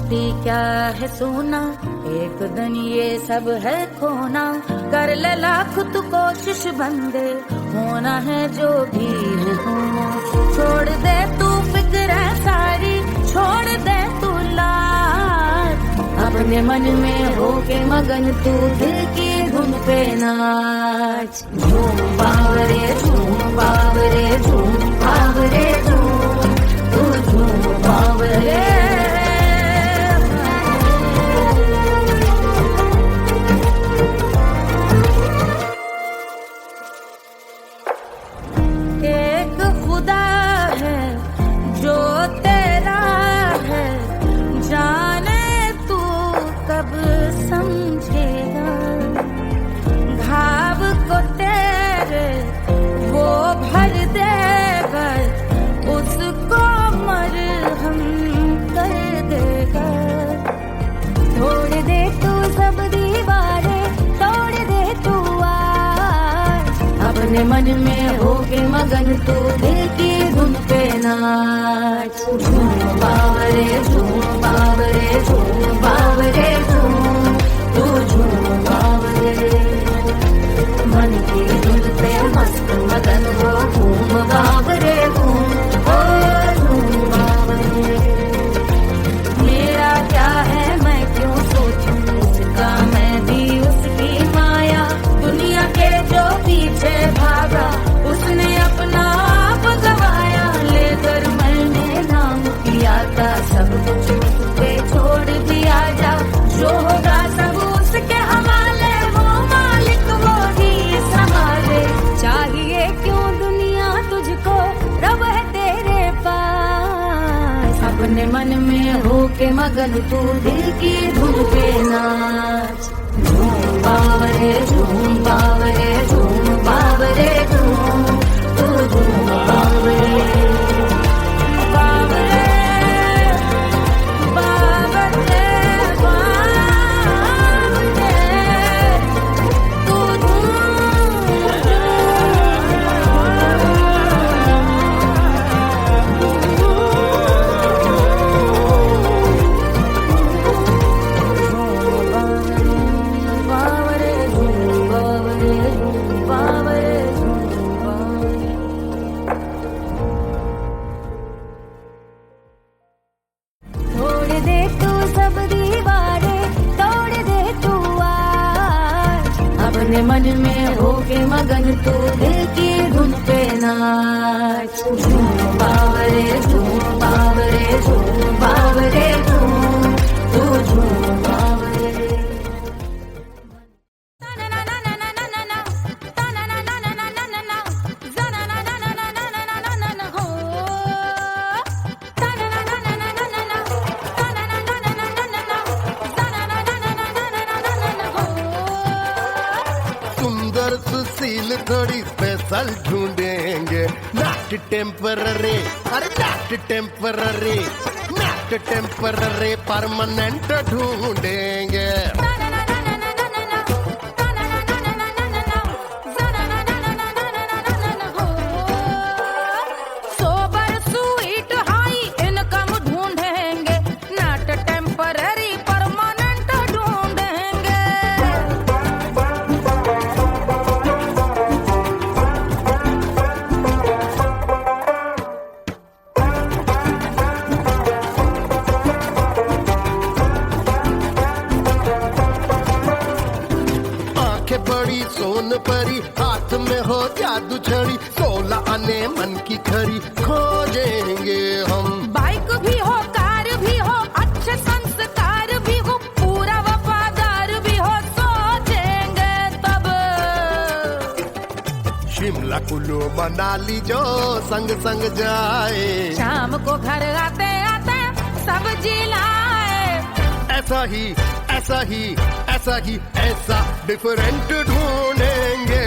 दोस्ती क्या है सोना, एक दिन ये सब है खोना। कर ले लाख तू कोशिश बंदे, होना है जो भी है होना। छोड़ दे तू फिक्र सारी, छोड़ दे तू लाज, अपने मन में होके मगन तू दिल की धुन पे नाच। झूम बावरे झूम बावरे झूम बावरे झूम, तू झूम बावरे। एक खुदा है जो तेरा है, जाने तू कब समझेगा। घाव को तेरे वो भर देगा, उसको मरहम कर देगा। तोड़ दे तू सब दीवारें, तोड़ दे तू आज, अपने मन में होके मगन तू दिल की धुन पे नाच। झूम बावरे झूम बावरे झूम बावरे झूम, तू झूम बावरे। मन की धुन पे मस्त मगन हो, घूम बावरे घूम, ओ झूम बावरे। मेरा क्या है मैं क्यों सोचूं, उसका मैं भी उसकी माया। दुनिया के जो पीछे भागा, उसने अपना आप गवाया। लेकर मैंने नाम किया था, सब कुछ मुझ पे छोड़ दिया जा। जो होगा सब उसके हवाले, वो मालिक वो ही संभाले। चाहिए क्यों दुनिया तुझको, रब है तेरे पास। अपने मन में होके मगन तू दिल की धुन पे नाच। झूम बावरे झूम बावरे झूम बावरे झूम, तू झूम बावरे। बावरे बावरे बावरे, तू तोड़ दे तू सब दीवारें, तोड़ दे तू आज, अपने मन में होके मगन तू दिल की धुन पे नाच। झूम बावरे झूम बावरे झूम बावरे झूम, तू झूम बावरे। सुंदर सुशील थोड़ी स्पेशल ढूंढेंगे, नॉट टेम्पररी, अरे not temporary, not temporary, permanent ढूंढेंगे। सोबर स्वीट हाई इनकम ढूंढेंगे, नॉट टेम्पररी परमानेंट ढूंढेंगे। आंखें बड़ी सोन परी, हाथ में हो जादू छड़ी, 16 आने मन की खरी खोजेंगे हम। बाइक भी हो कार भी हो, अच्छे संस्कार भी हो, पूरा वफादार भी हो, सोचेंगे तब। शिमला कुल्लू मनाली जो संग संग जाए, शाम को घर आते आते सब्जी लाए। ऐसा ही ऐसा ही ऐसा ही ऐसा डिफरेंट ढूंढेंगे।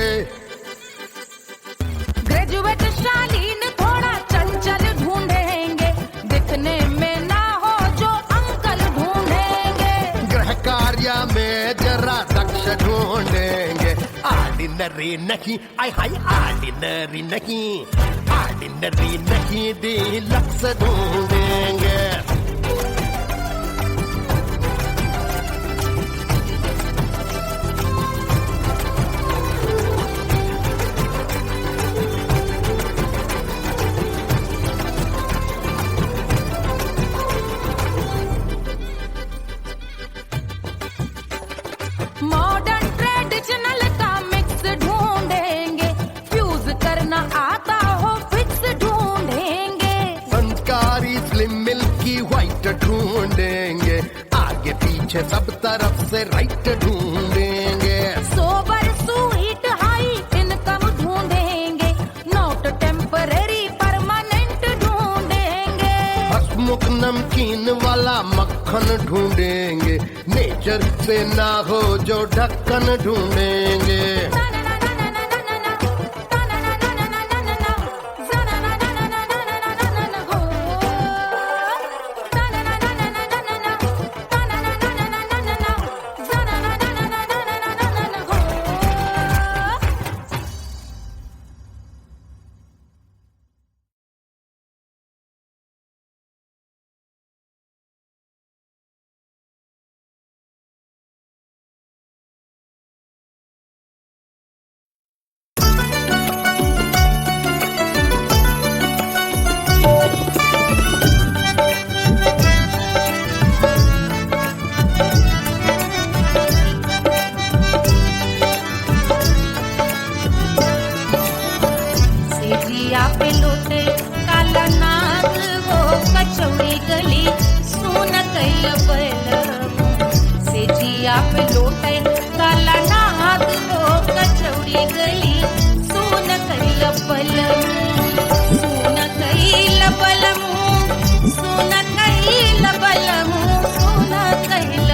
ग्रेजुएट शालीन थोड़ा चंचल ढूंढेंगे, दिखने में ना हो जो अंकल ढूंढेंगे। गृह कार्य में जरा दक्ष ढूंढेंगे, ऑर्डिनरी नहीं, आय हाय ऑर्डिनरी नहीं, ऑर्डिनरी नहीं, डीलक्स ढूंढेंगे। ढूंढेंगे, आगे पीछे सब तरफ से राइट ढूंढेंगे। सोबर स्वीट हाई इनकम ढूंढेंगे, नॉट टेम्पररी परमानेंट ढूंढेंगे। हंसमुख नमकीन वाला मक्खन ढूंढेंगे, नेचर से ना हो जो ढक्कन ढूंढेंगे। सेजिया पे लोटे काला नाग हो, कचौड़ी गली सुन कैल बलम। सेजिया पे लोटे काला नाग हो, कचौड़ी गली सुन कैल बलम। सुन कैल बलम, सुन कैल बलम, सुन कैल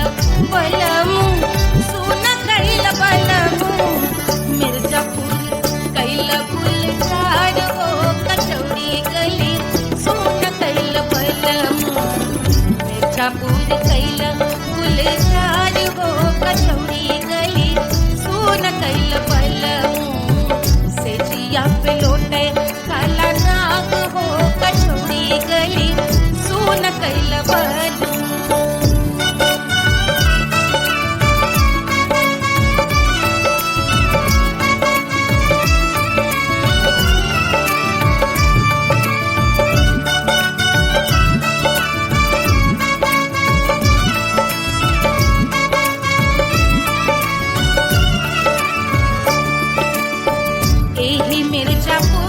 बलम, सुन कैल बलम। मिर्जापुर कैल गुलजार हो, कचौड़ी गली सुन कैल बलम। मिर्जापुर कैल गुलजार हो, कचौड़ी गली सुन कैल बलम। सेजिया पे लोटे काला नाग हो, कचौड़ी गली सुन कैल बलम। एही मिर्जापुर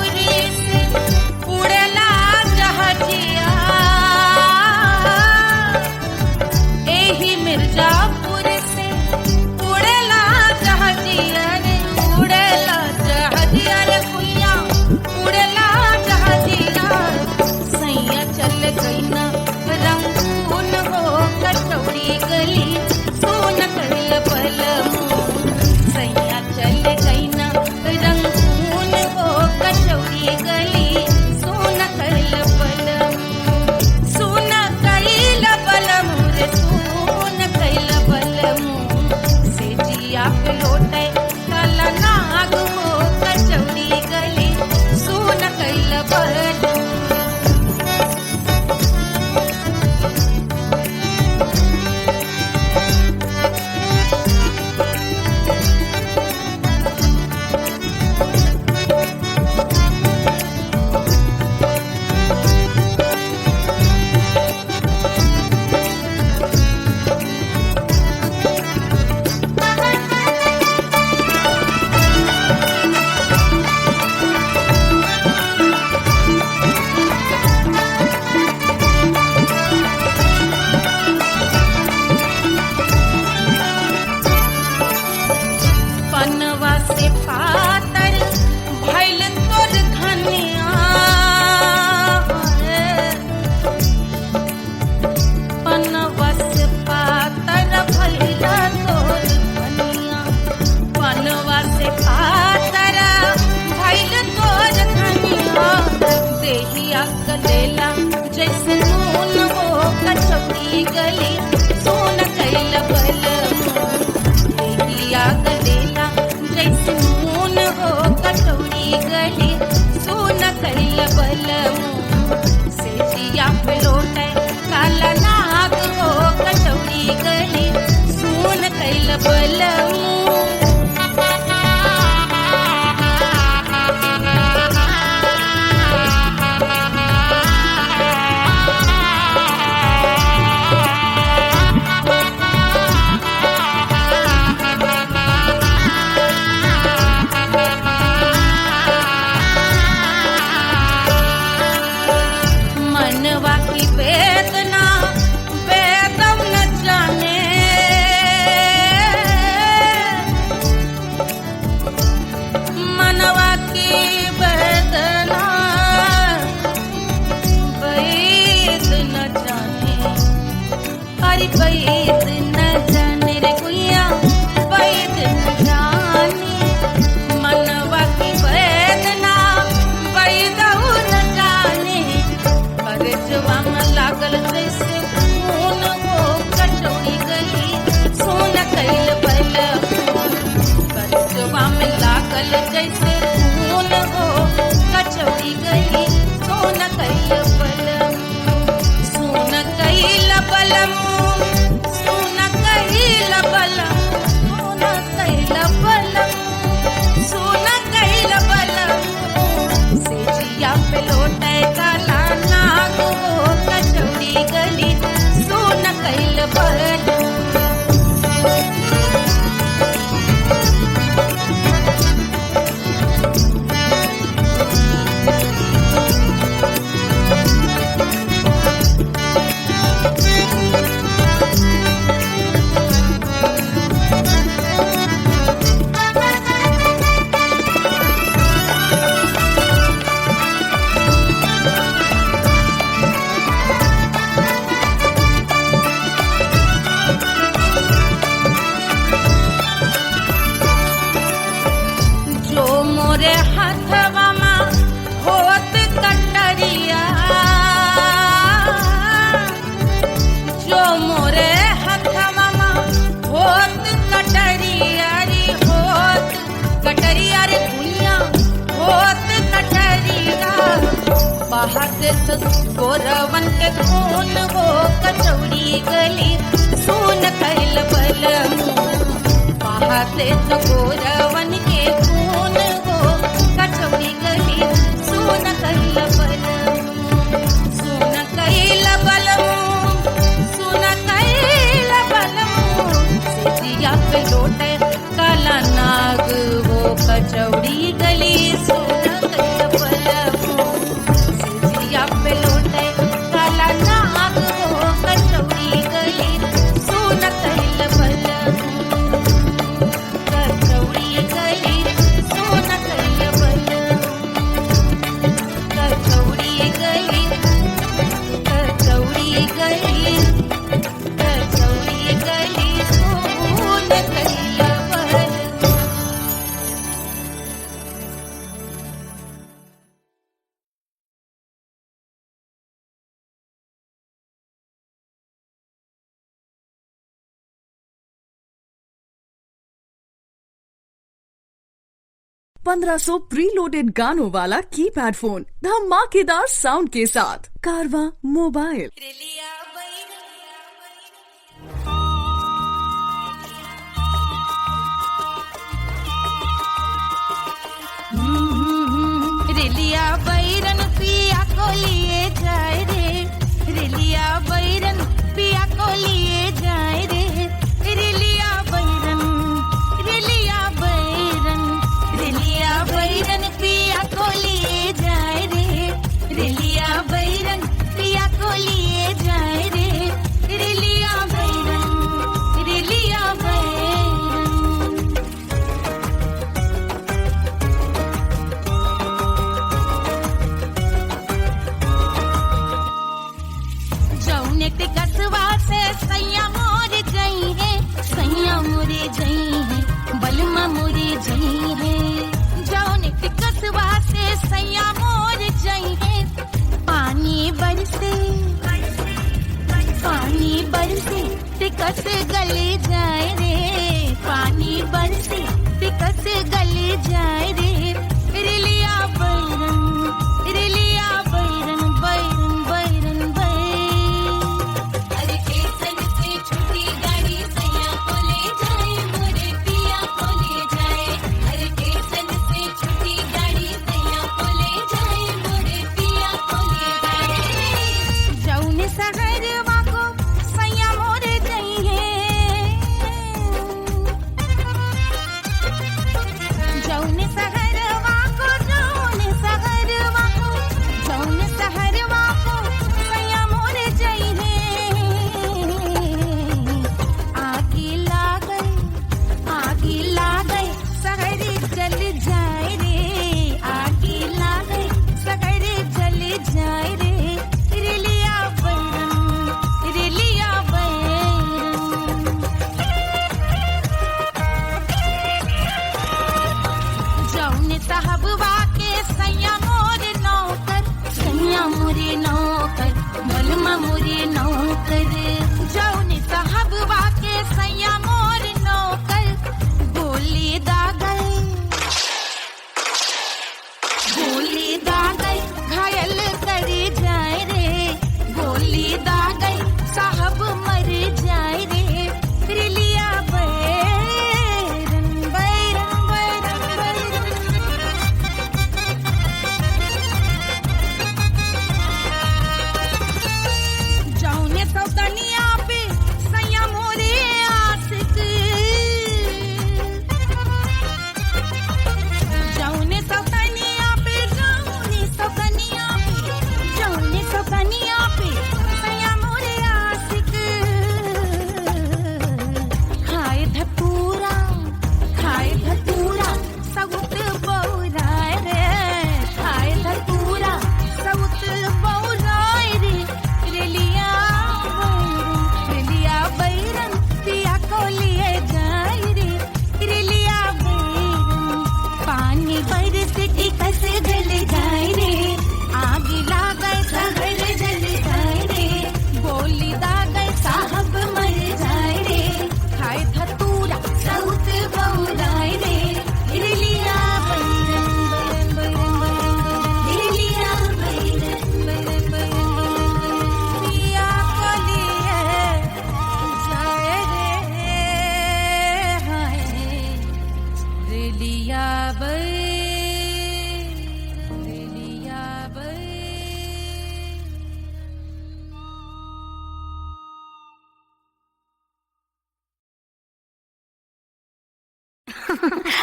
से गोरवन के खून वो कचौड़ी गली सुन कैल बलमू पहाते गोरवन के खून वो कचौड़ी गली सुन कैल बलमू सुन कैल बलमू सुन कैल बलमू सिजिया पे लोटे काला नाग वो कचौड़ी गली सुन कैल बलमू सिजिया पे लोटे काला नाग वो कचौड़ी गली सुन कैल बलमू कचौड़ी गली सुन कैल बलमू कचौड़ी गली कचौड़ी गली कचौड़ी गली सुन कैल बलमू। ₹1500 प्रीलोडेड गानों वाला कीपैड फोन धमाकेदार साउंड के साथ कारवा मोबाइल। रेलिया बैरन पिया को लिए जाए रे रेलिया बैरन पिया को लिए जाए रे रेलिया बैरन रेलिया बैरन रेलिया बैरन पिया को लिए जाए रे रेलिया बैरन पिया को लिए जाए रे रेलिया बैरन रेलिया बैरन जौने के कसवा से सैया मोर जई है सैया मोरे जई है बलमा मोरे जई है जौने के कसवा से सैया मोर जई है पानी बरसे टिकस गले जाए रे पानी बरसे टिकस गले जाए रे रेलिया बैरन बैरन बैरन बैरन अरे केसन से छुट्टी गाड़ी सैया को ले जाए मोरे पिया को ले जाए अरे केसन से छुट्टी गाड़ी सैया को ले जाए मोरे पिया को ले जाए जौने सहरवा को सैया मोरे गई है जौने सहर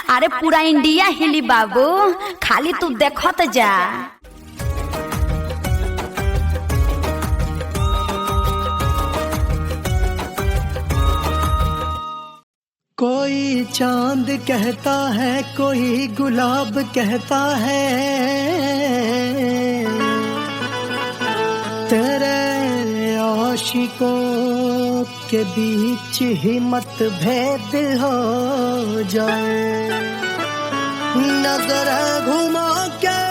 अरे पूरा इंडिया हिली बाबू, खाली तू देखत जा। कोई चांद कहता है, कोई गुलाब कहता है, तेरे आशिकों के बीच ही मतभेद हो जाए। नजर घुमा के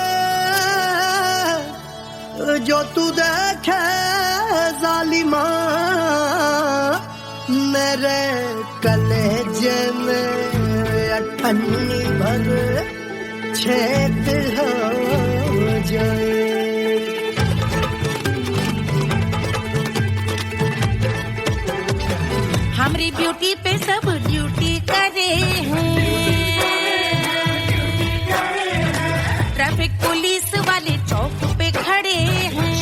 जो तू देखे जालिमा, मेरे कलेजे में अठन्नी भर छेद हो जाए। हमारी ब्यूटी पे सब ड्यूटी करे हैं, ट्रैफिक पुलिस वाले चौक पे खड़े हैं।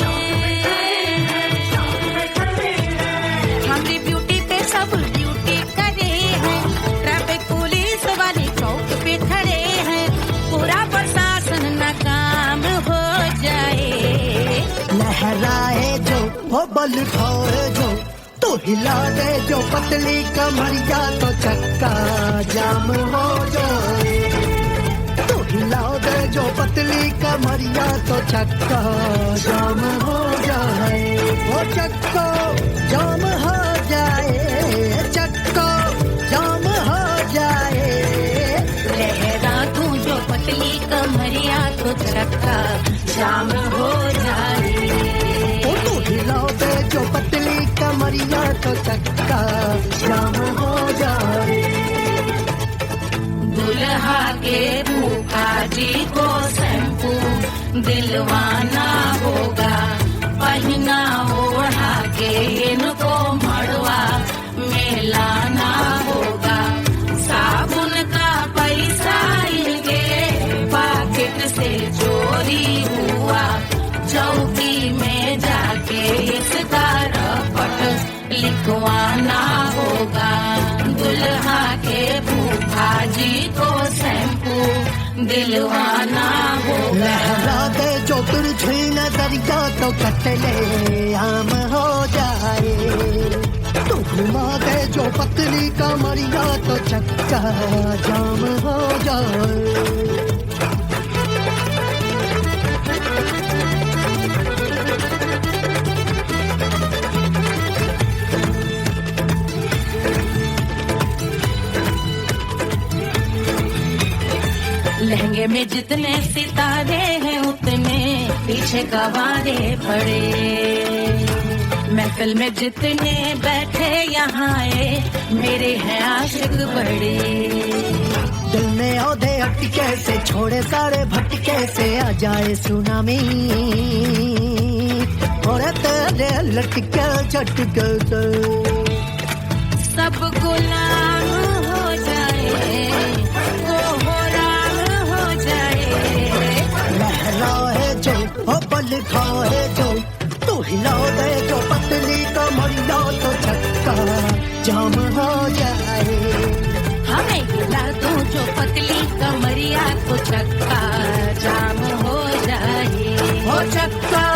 हमारी ब्यूटी पे सब ड्यूटी करे हैं, ट्रैफिक पुलिस वाले चौक पे खड़े हैं। पूरा प्रशासन नाकाम हो जाए। लहराए जो वो बल खाए जो, तो हिला दे जो पतली कमरिया, तो चक्का जाम हो जाए। तो हिला दे जो पतली कमरिया, तो चक्का जाम हो जाए। वो चक्का जाम हो जाए, चक्का जाम हो जाए। लहरा तू जो पतली कमरिया, तो चक्का जाम हो जाए। तो हिला दे जो पतली कमरिया, तो चक्का जाम हो जाए। दुल्हा के फूफा जी को शैम्पू दिलवाना होगा, पहना ओढ़ा के इनको मड़वा में लाना होगा। साबुन का पैसा इनके पॉकेट से चोरी हुआ, चौकी में जाके इसका रपट लिखवाना होगा। दुल्हा के फूफा जी को शैम्पू दिलवाना होगा। लहरा दे जो तुरझी नजरिया, तो कतले आम हो जाए। तो घुमा दे जो पतली कमरिया, तो चक्का जाम हो जाए। लहंगे में जितने सितारे हैं, उतने पीछे गवारे पड़े। महफिल में जितने बैठे यहाँ आए, मेरे हैं आशिक बड़े। दिल में औधे अटके से, छोड़े सारे भटके से, आ जाए सुनामी। और तेरे लटके झटके से सब गुलाम हो जाए, वो हो राम हो जाए। लहराए जो ओ बल खाए जो, तू हिला दे जो पतली कमरिया, तो चक्का जाम हो जाए। हमें हिला दो जो पतली कमरिया, तो चक्का जाम हो जाए। हो चक्का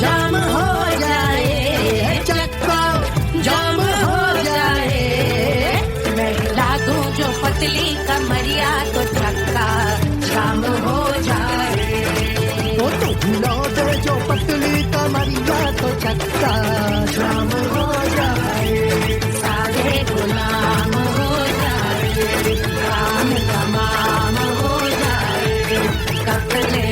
जाम हो जाए, चक्का जाम हो जाए। मैं हिला दूं जो पतली कमरिया, तो चक्का जाम हो जाए। ओ तू हिला दे जो पतली कमरिया, तो चक्का जाम हो जाए। सारे गुलाम हो जाए, काम तमाम हो जाए। कपले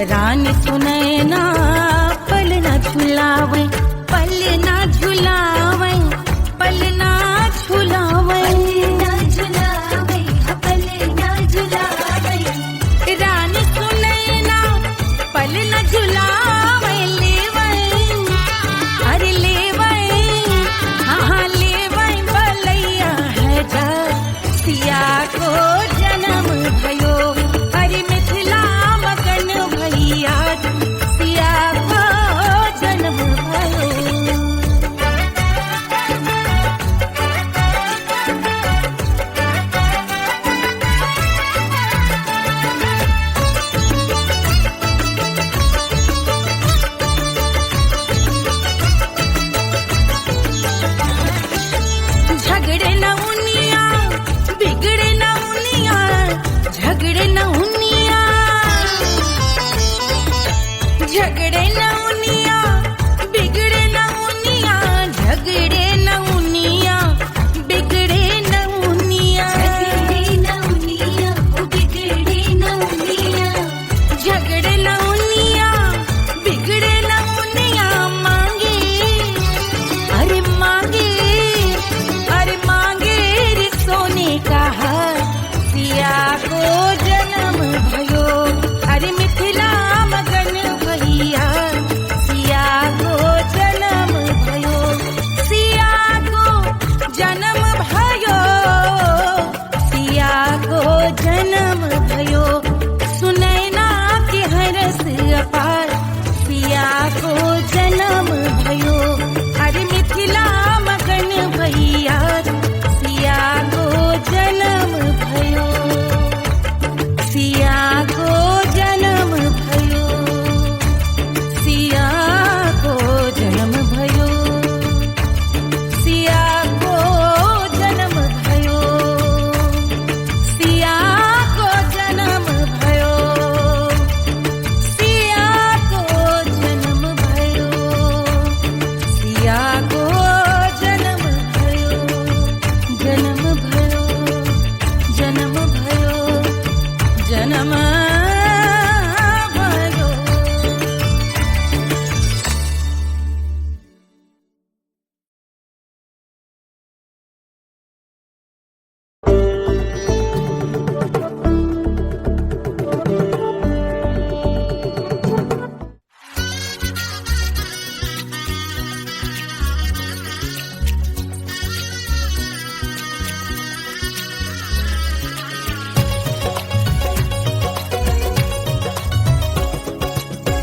रानी सुनैना पल ना झुलावे, पल ना झुलावे, पल ना झुलावे, पल ना झुलावे, रानी सुनैना पल ना झुलावे, लेवै अरे लेवै हाँ लेवै बलैया है जा सिया को जन्म भयो, अरे मिथिला मगन भैया सिया को जन्म भयो। झगड़े न उनिया बिगड़े न उनिया, झगड़े न उनिया, झगड़े न उनिया बिगड़े न उनिया, झगड़े न उनिया बिगड़े न उनिया, झगड़े न उनिया बिगड़े न उनिया, झगड़े न उनिया बिगड़े न उनिया, मांगे अरे मांगे, अरे मांगे रे सोने का हार सिया को जन्म भयो, अरे मिथिला मगन भैया सिया को जन्म भयो, सिया को जन्म भयो, सिया को जन्म भयो, सुनैना के हरस अपार सिया को जन्म भयो, अरे मिथिला मगन भैया सिया को जन्म भयो, सिया को जन्म भयो, सिया को जन्म भयो, सिया को जन्म भयो, सिया को जन्म भयो, सिया को जन्म भयो, सिया को जन्म भयो, जन्म भयो, जन्म भयो, जन्म भयो।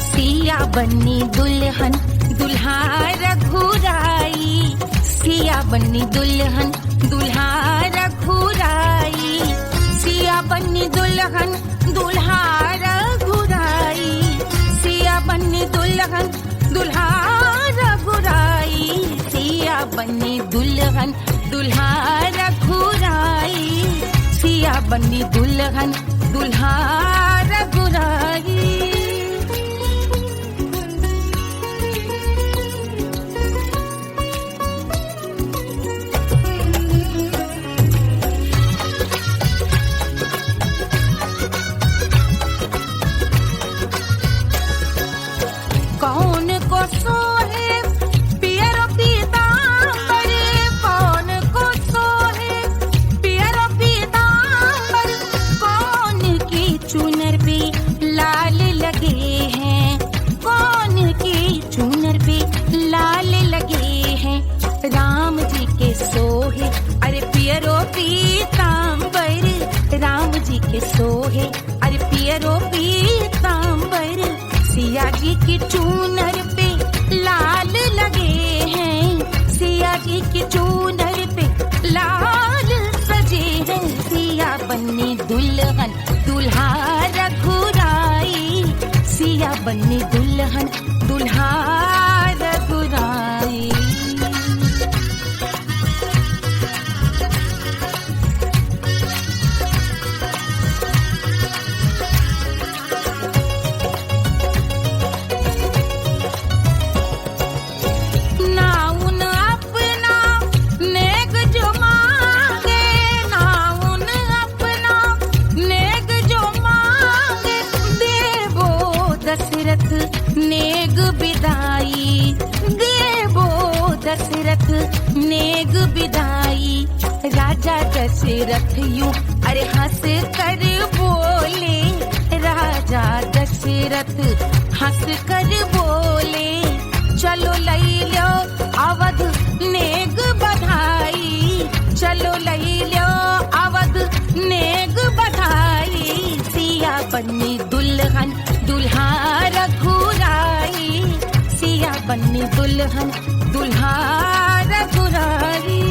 सिया बन्नी दुल्हन दुल्हा रघुराई, सिया बन्नी दुल्हन दुल्हा रघुराई, सिया बन्नी दुल्हन दुल्हा रघुराई, सिया बन्नी दुल्हन दुल्हा रघुराई, सिया बन्नी दुल्हन दुल्हा रघुराई, सिया बन्नी दुल्हन दुल्हा रघुराई। कौन को सोहे पियरो पीतांबर, कौन को सोहे पियरो पीतांबर, कौन की चुनर पे लाल लगे हैं, कौन की चुनर पे लाल लगे हैं, राम जी के सोहे अरे पियरो पीतांबर, राम जी के सोहे अरे पियरो पीतांबर, सिया जी की चूनर पे लाल लगे हैं, सिया जी की चूनर पे लाल सजे हैं, सिया बन्नी दुल्हन दुल्हा रघुराई, सिया बन्नी दुल्हन दुल्हा रघुराई। नाउन अपना नेक जो मांगे, नाउन अपना नेक जो मांगे, देवो नेग बिदाई, देवो दशरथ नेग बिदाई। राजा दशरथ यूं अरे हंस कर बोले, राजा दशरथ हंस कर बोले, चलो लई लो अवध नेग बधाई, चलो लई लो अवध नेग बधाई। सिया बन्नी दुल्हन दुल्हा रघुराई, सिया बन्नी दुल्हन दुल्हा रघुराई।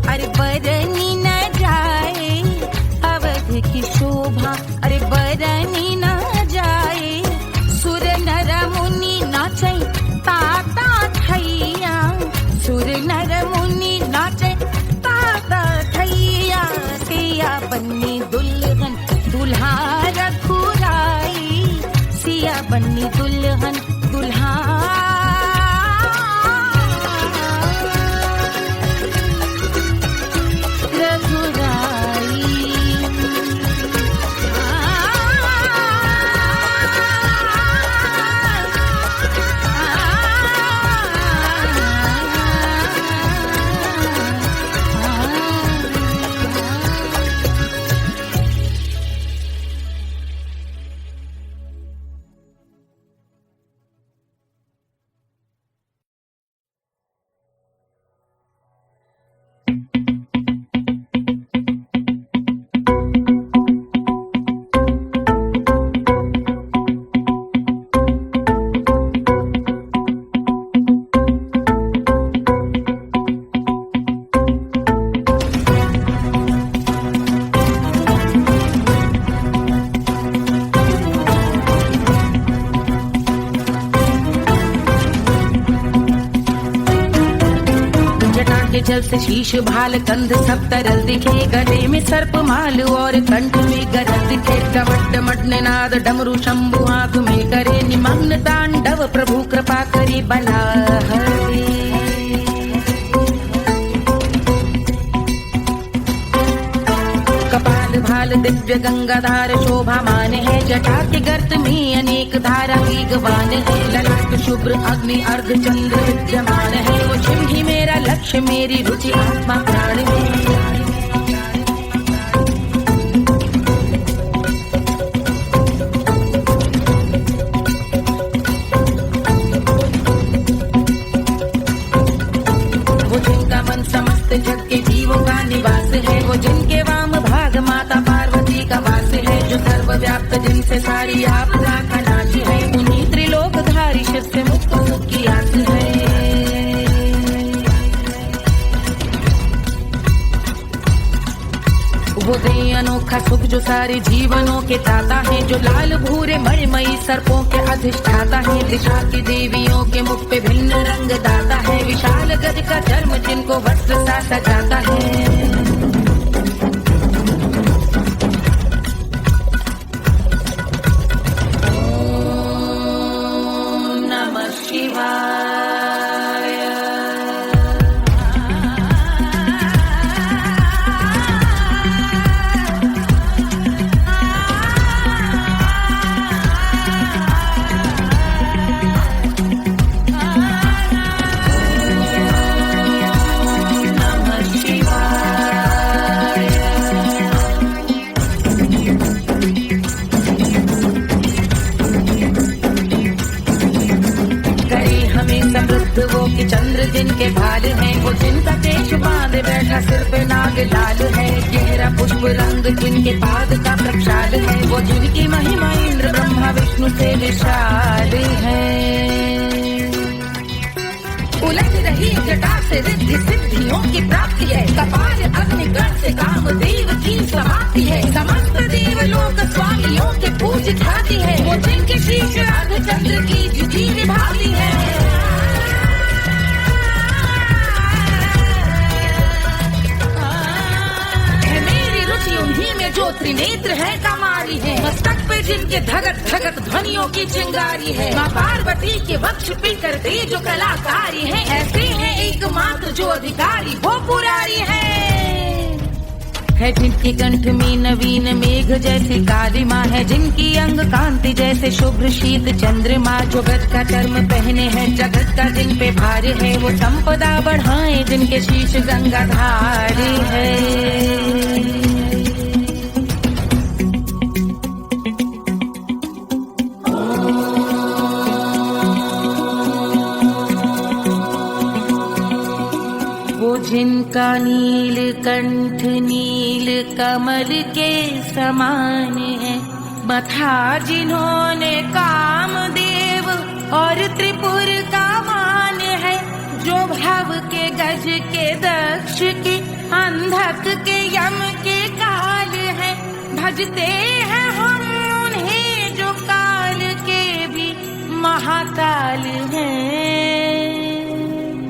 अरे बरनी न जाए, अवध की शोभा अरे बरनी न जाए। सुर नर मुनि नाचे ताता थैया, सुर नर मुनि नाचे ताता थैया। सिया बन्नी दुल्हन दुल्हा रघुराई, सिया बन्नी दुल्हन दुल्हा जल से शीश भाल कंध सब तरल दिखे, गले में सर्प माल और कंठ में गरज दिखे। डमट डमट नाद डमरू शंभु आंख में करे निमग्न तांडव, प्रभु कृपा करी बला हरे। कपाल भाल दिव्य गंगाधार शोभा मान है, जटा के गर्त में अनेक धारा वेगवान है। ललाट शुभ्र अग्नि अर्ध चंद्र विद्यमान है, वो शिव ही मेरा लक्ष्य मेरी रुचि आत्मा प्राण है। वो जिनका मन समस्त जग के जीवों का निवास है, वो जिनके वाम भाग माता पार्वती का वास है। जो सर्वव्याप्त जिनसे सारी आपदा का नाश है, उन्हीं त्रिलोकधारी शिव से मुक्त सुख की आस है। वो दे अनोखा सुख जो सारे जीवनों के दाता है, जो लाल भूरे मणिमयी सर्पों के अधिष्ठाता है। दिशा की देवियों के मुख पे भिन्न रंग दाता है, विशाल गज का चर्म जिनको वस्त्र सा सजाता है। वो कि चंद्र जिनके भाल है, वो जिनका केश बांधे बैठा सिर पे नाग लाल है। गहरा पुष्प रंग जिनके पाद का प्रक्षाल है, वो जिनकी महिमा इंद्र ब्रह्मा विष्णु से विशाल है। उलट रही जटा से रिद्धि सिद्धियों की प्राप्ति है। कपाल अग्निगण से कामदेव की समाप्ति है। समस्त देव लोक स्वामियों के पूज ख्याति है। वो जिनके शीश अर्धचंद्र की जुटी निभाती है। उन्हीं में जो त्रिनेत्र है कमारी है। मस्तक पे जिनके धगत धगत ध्वनियों की चिंगारी है। माँ पार्वती के वक्ष पे करते जो कलाकारी है। ऐसे हैं एकमात्र जो अधिकारी वो पुरारी है जिनके कंठ में नवीन मेघ जैसे कालिमा है। जिनकी अंग कांति जैसे शुभ्र शीत चंद्रमा। जो गज का चर्म पहने हैं जगत का जिन पे भार है। वो संपदा बढ़ाए जिनके शीश गंगाधार है। जिनका नील कंठ नील कमल के समान है। मथा जिन्होंने कामदेव और त्रिपुर का मान है। जो भव के गज के दक्ष के अंधक के यम के काल है। भजते हैं हम उन्हें जो काल के भी महाकाल हैं।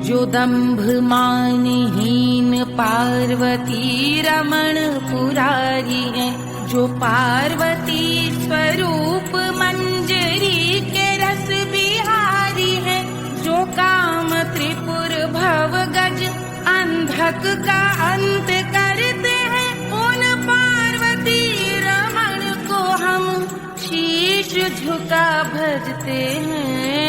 जो दंभ मानहीन पार्वती रमण पुरारी है। जो पार्वती स्वरूप मंजरी के रस बिहारी है। जो काम त्रिपुर भव गज अंधक का अंत करते हैं। उन पार्वती रमण को हम शीश झुका भजते हैं।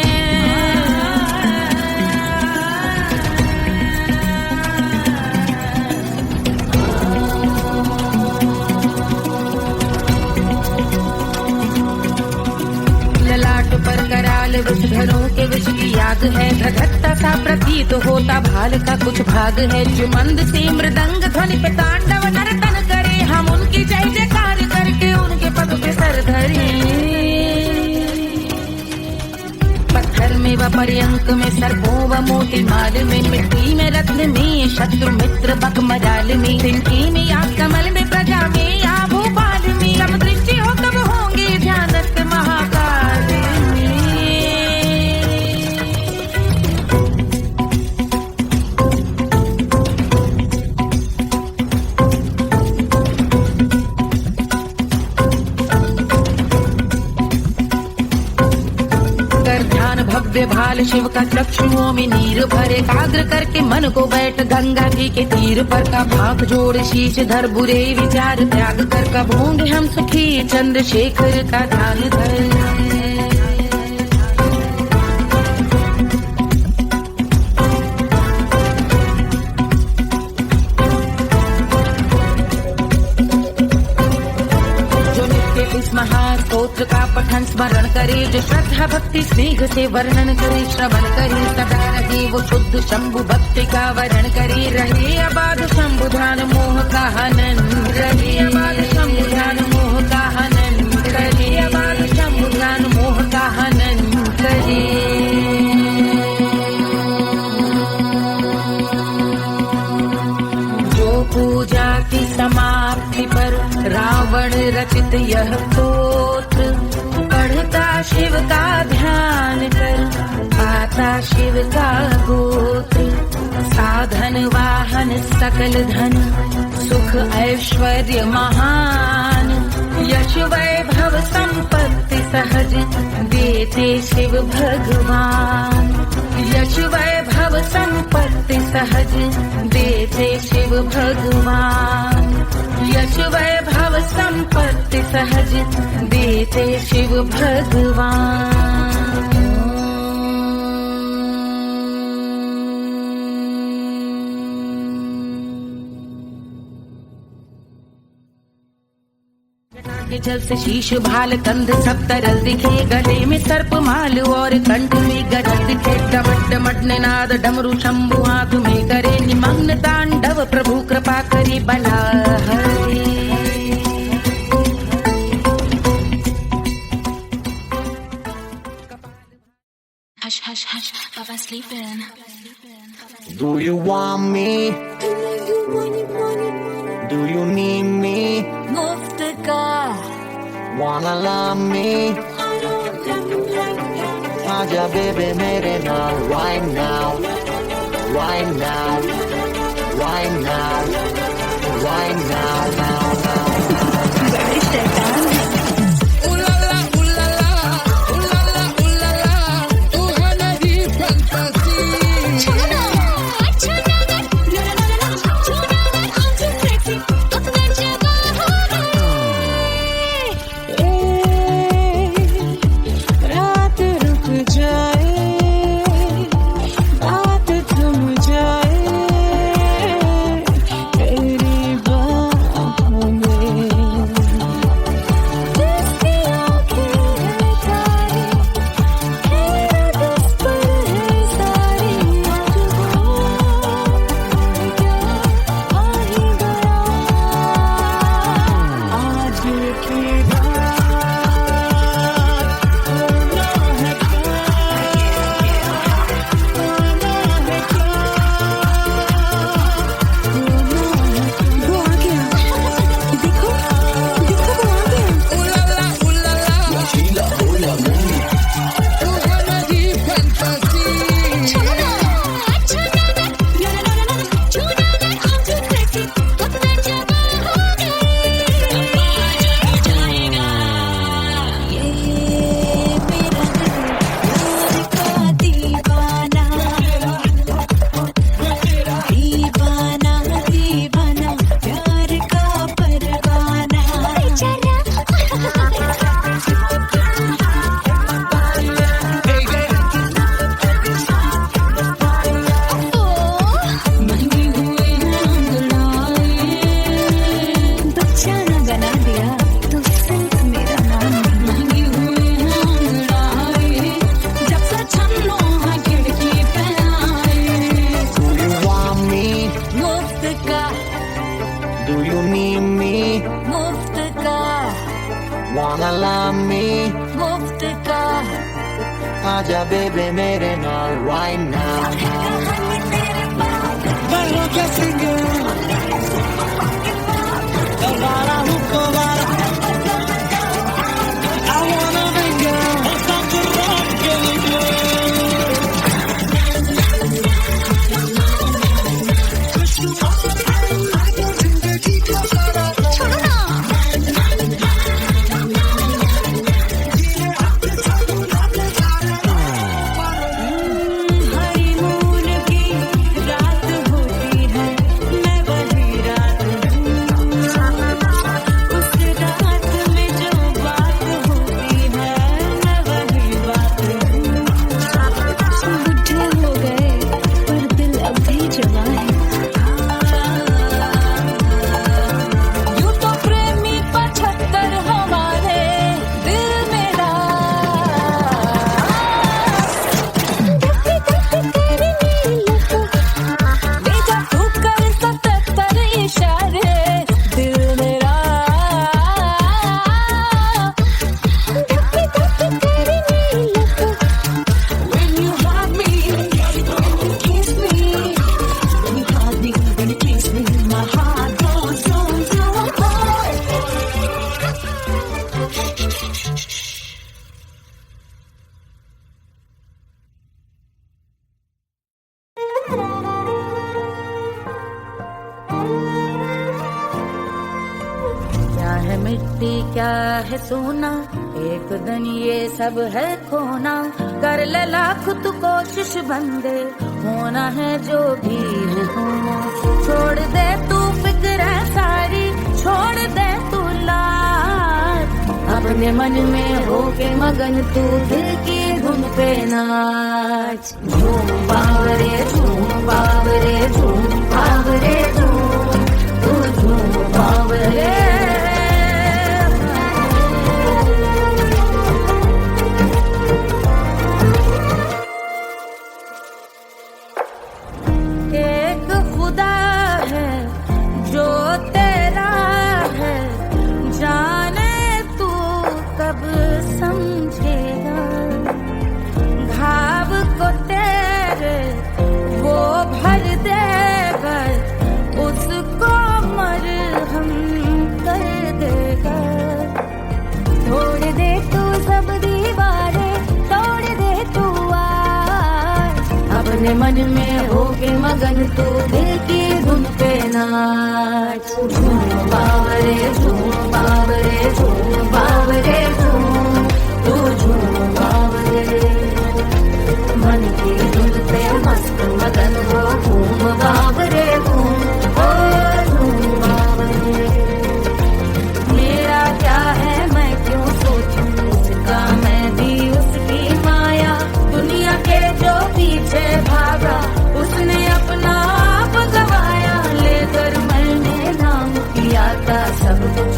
पर कराल विषधरों के विष की याद है। धधकता सा प्रतीत होता भाल का कुछ भाग है। जो मंद से मृदंग ध्वनि पे तांडव नर्तन करे। हम उनकी जय जयकार करके उनके पद पे सर धरे। पत्थर में व पर्यंक में सर्पों व मोती माल में। मिट्टी में रत्न में शत्रु मित्र बक मजाल में। तिनकी में या कमल में प्रजा में या भोपाल में। सब दृष्टि हो तब होंगे ध्यानस्थ महाकाल। भव्य भाल शिव का चक्षुओं में नीर भरे। एकाग्र करके मन को बैठ गंगा जी के तीर पर। का भाग जोड़ शीश धर बुरे विचार त्याग कर। कब होंगे हम सुखी चंद्रशेखर का ध्यान धर। इस महास्तोत्र का पठन स्मरण करे। जो श्रद्धा भक्ति स्नेह से वर्णन करे। श्रवण करे सदा रहे वो शुद्ध शंभु भक्ति का वर्ण करे। रहे अबाध शंभु ध्यान मोह का हनन। रहे अबाध शंभु ध्यान मोह का हनन। रहे अबाध शंभु ध्यान मोह का हनन करे। पूजा की समाप्ति पर रावण रचित यह स्तोत्र। पढ़ता शिव का ध्यान कर पाता शिव का गोत्र। साधन वाहन सकल धन सुख ऐश्वर्य महान। यश वैभव संपत्ति सहज देते शिव भगवान। यश वैभव संपत्ति सहज देते शिव भगवान। यश वैभव संपत्ति सहज देते शिव भगवान। के जल से शीश भाल कंध सब तरल दिखे। गले में सर्प माल और कंठ में गजल दिखे। डमट डमट निनाद डमरू शंभु हाथ में करे। निमग्न तांडव प्रभु कृपा करे बला हरे। हश हश हश बाबा sleeping. Do you want me? Do you need me? मुफ्त का Wanna love me? आजा baby मेरे नाल right now, right now, right now, right now, now, now. Wanna love me? मुफ्त का आजा baby मेरे नाल right now. क्या है मिट्टी क्या है सोना, एक दिन ये सब है खोना। कर ले लाख तू कोशिश बंदे, होना है जो भी है होना। छोड़ दे तू फिक्र सारी, छोड़ दे तू लाज, अपने मन में होके मगन तू दिल की धुन पे नाच। झूम बावरे झूम बावरे झूम बावरे झूम, तू झूम बावरे। एक खुदा है जो तेरा है, जाने तू कब समझेगा। घाव को तेरे अपने मन में होके मगन तू दिल की धुन पे नाच। झूम बावरे झूम बावरे झूम बावरे झूम, तू झूम बावरे मन की धुन पे मस्त मगन हो। घूम बावरे घूम ओ झूम बावरे। मेरा क्या है मैं क्यों सोचूं उसका, मैं भी उसकी माया। दुनिया के जो पीछे भागा उसने अपना आप गवाया। लेकर मैंने नाम किया था सब कुछ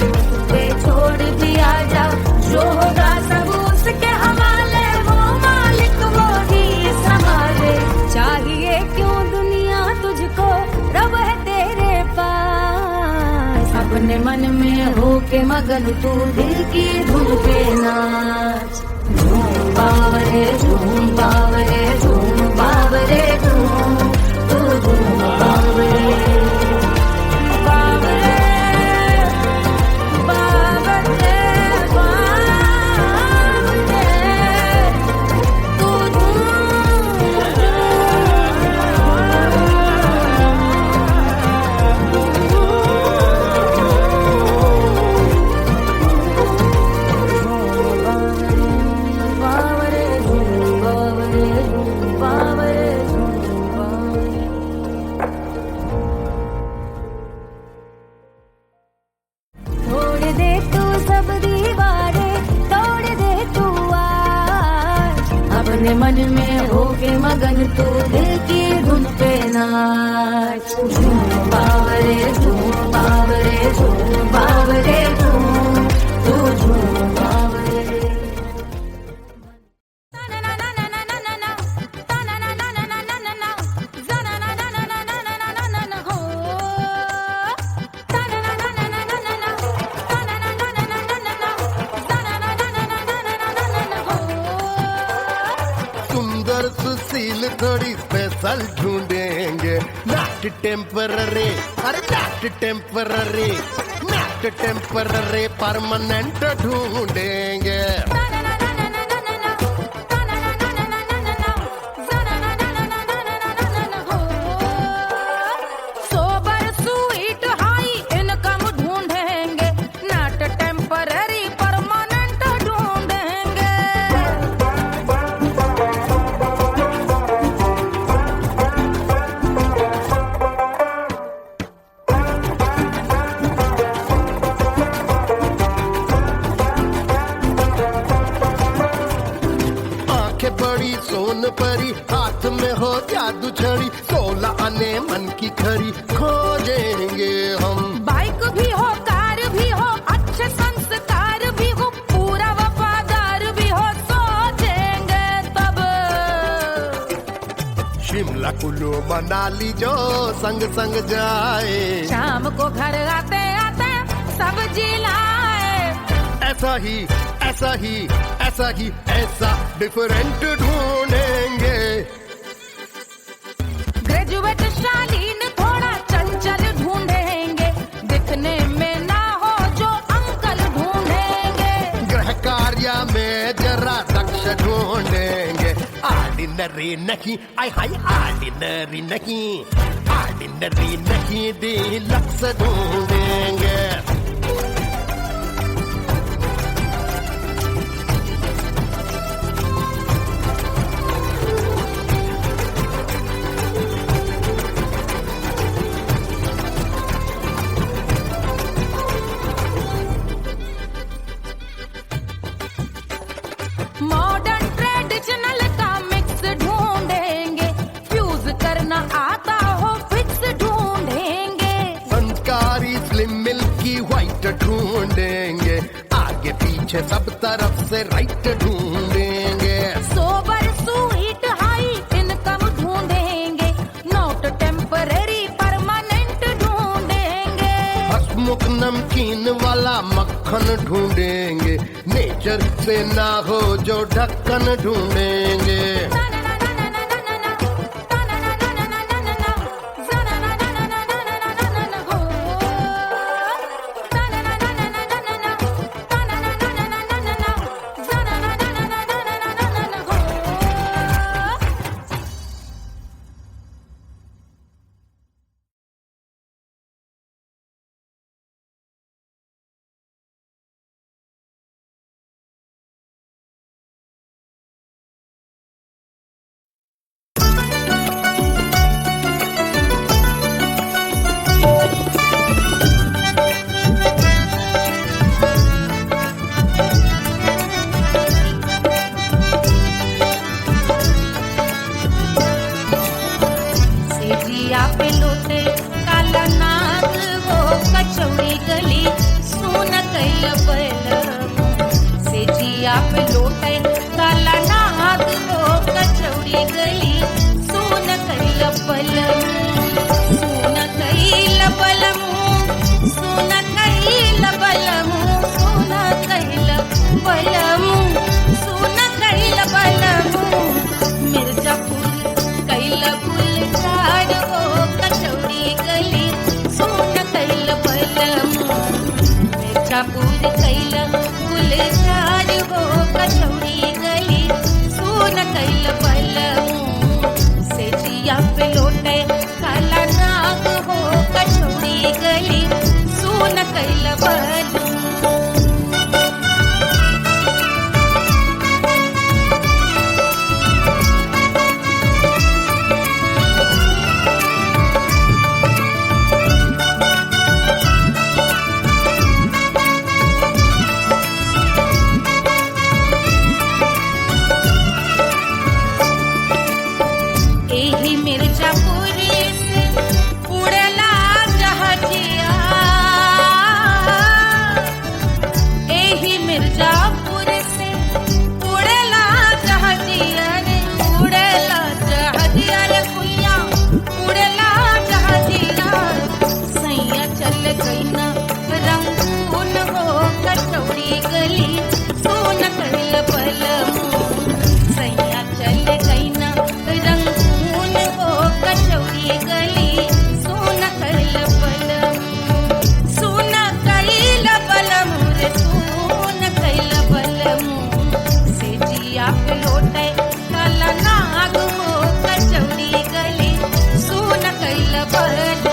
पे छोड़ दिया जा। जो होगा सब उसके हवाले, वो मालिक वो ही संभाले। चाहिए क्यों दुनिया तुझको, रब है तेरे पास। अपने मन में होके मगन तू दिल की धुन पे नाच। झूम बावरे झूम बावरे झूम बावरे झूम, तू झूम बावरे बावरे बावरे बावरे, तू बावरे झूम बावरे बावरे झूम बावरे। तोड़ दे तू सब दीवारें, तोड़ दे तू आज। अपने मन में होके मगन तू दिल की धुन पे नाच। झूम बावरे झूम बावरे झूम बावरे झूम, तू झूम बावरे। सुंदर सुशील थोड़ी स्पेशल ढूंढेंगे, नॉट टेम्पररी, अरे not temporary, not temporary permanent ढूंढेंगे। सोबर स्वीट हाई इनकम ढूंढेंगे, नॉट टेम्पररी परमानेंट ढूंढेंगे। आंखें बड़ी सोन परी, हाथ में हो जादू छड़ी। 16 आने मन की खरी खोजेंगे हम। बाइक भी हो कार भी हो, अच्छे संस्कार भी हो, पूरा वफादार भी हो, सोचेंगे तब। शिमला कुल्लू मनाली जो संग संग जाए, शाम को घर आते आते सब्जी लाए। ऐसा ही ऐसा ही ऐसा ही ऐसा डिफरेंट ढूंढेंगे। ग्रेजुएट शालीन थोड़ा चंचल ढूंढेंगे, दिखने में ना हो जो अंकल ढूंढेंगे। गृह कार्य में जरा दक्ष ढूंढेंगे। ऑर्डिनरी नहीं, आई हाय ऑर्डिनरी नहीं, ऑर्डिनरी नहीं डीलक्स ढूंढेंगे। मॉडर्न ट्रेडिशनल का मिक्स ढूंढेंगे, फ्यूज करना आता हो फिक्स ढूंढेंगे। संस्कारी स्लिम मिल्की व्हाइट ढूंढेंगे, आगे पीछे सब तरफ से राइट ढूंढेंगे। सोबर स्वीट हाई इनकम ढूंढेंगे, नॉट टेम्पररी परमानेंट ढूंढेंगे। हंसमुख नमकीन वाला मक्खन ढूंढेंगे, नेचर से ना हो जो ढक्कन ढूंढेंगे। कचौड़ी गली सुन कैल बलम से जिया पे लोटे काला नाग हो कचौड़ी गली सुन कैल बलम सुन कैल बलम सुन कैल बलम सुन कैल बलम सुन कैल बलम मिर्जापुर कैल गुलजार हो कचौड़ी गली सुन कैल बलम मिर्जापुर कैल गुलजार हो कचौड़ी गली सुन कैल बलम से जिया पे लोटे काला नाग हो कचौड़ी गली सुन कैल बलम एही मिर्जापुर से उड़ला जहाजिया एही मिर्जापुर से उड़ला जहाजिया रे उड़ला जहाजिया रे भैया उड़ला जहाजिया सैया चल गई ना रंगून हो कचौड़ी गली सुन कैल बलम सैया चल गई ना रंगून हो कचौड़ी गली सुन कैल बलम सुन कैल बलम रे सुन कैल बलम से जिया पे लोटे काला नाग हो कचौड़ी गली सुन कैल बलम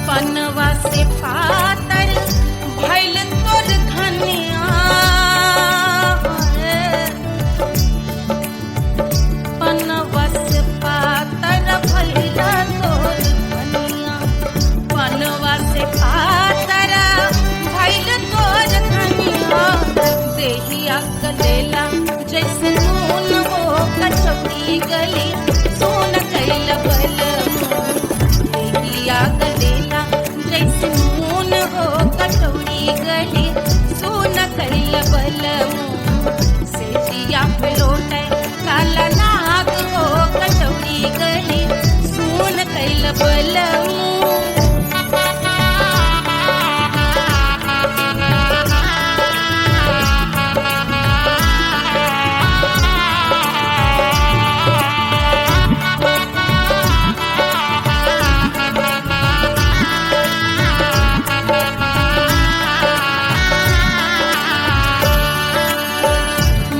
पनवा से पातर भइल तोर धनिया पनवा से पातर भइल तोर धनिया पनवा से पातर भइल तोर धनिया देहिया गलेला जैसे नून हो कचौड़ी गली सुन कैल बलम देहिया गलेला जैसे नून हो कचौड़ी गली सुन कैल बलम से जिया पे लोटे काला नाग हो कचौड़ी गली सुन कैल बलम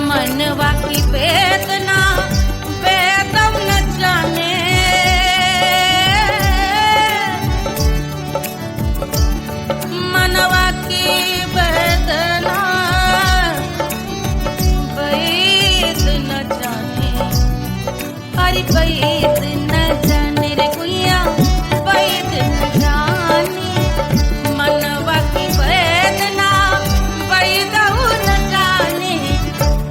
मनवा की वेदना वेदम न जाने मनवा की वेदना वैद न जाने अरे वैद न जाने रे गुइया वैद न जाने मनवा की वेदना वैद न जाने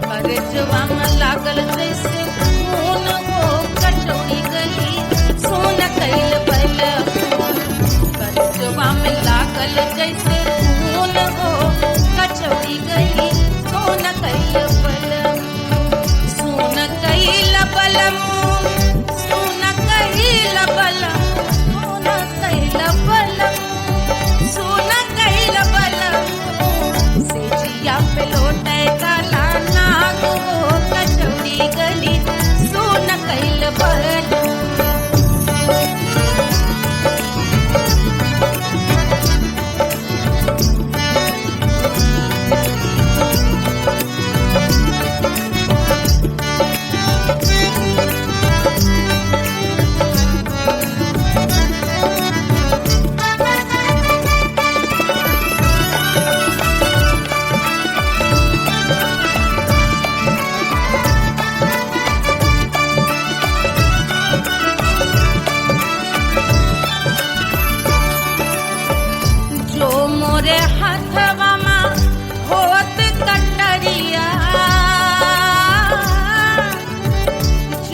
परजवा में लागल जैसे खून हो कचौड़ी गली सुन कैल बलम परजवा में लागल जैसे खून हो कचौड़ी गली सुन कैल बलम सुन कैल बलम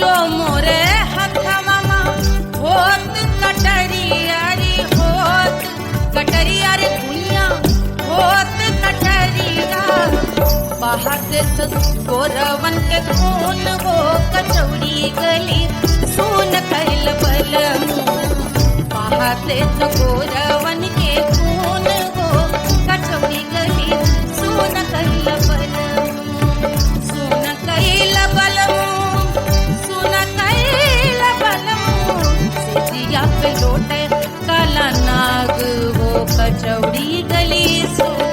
जो मोरे हथवा होत कटरियारी होत कटरियारी दुनिया होत कटरिया बाहर से गोरवन के खून हो कचौड़ी गली सुन कैल बलमू बाहर से गोरवन के खून हो कचौड़ी गली सुन कैल बलमू सुन कैल बलमू सुन कैल बलमू सिजिया पे लोटे काला नाग वो कचौड़ी गली सुन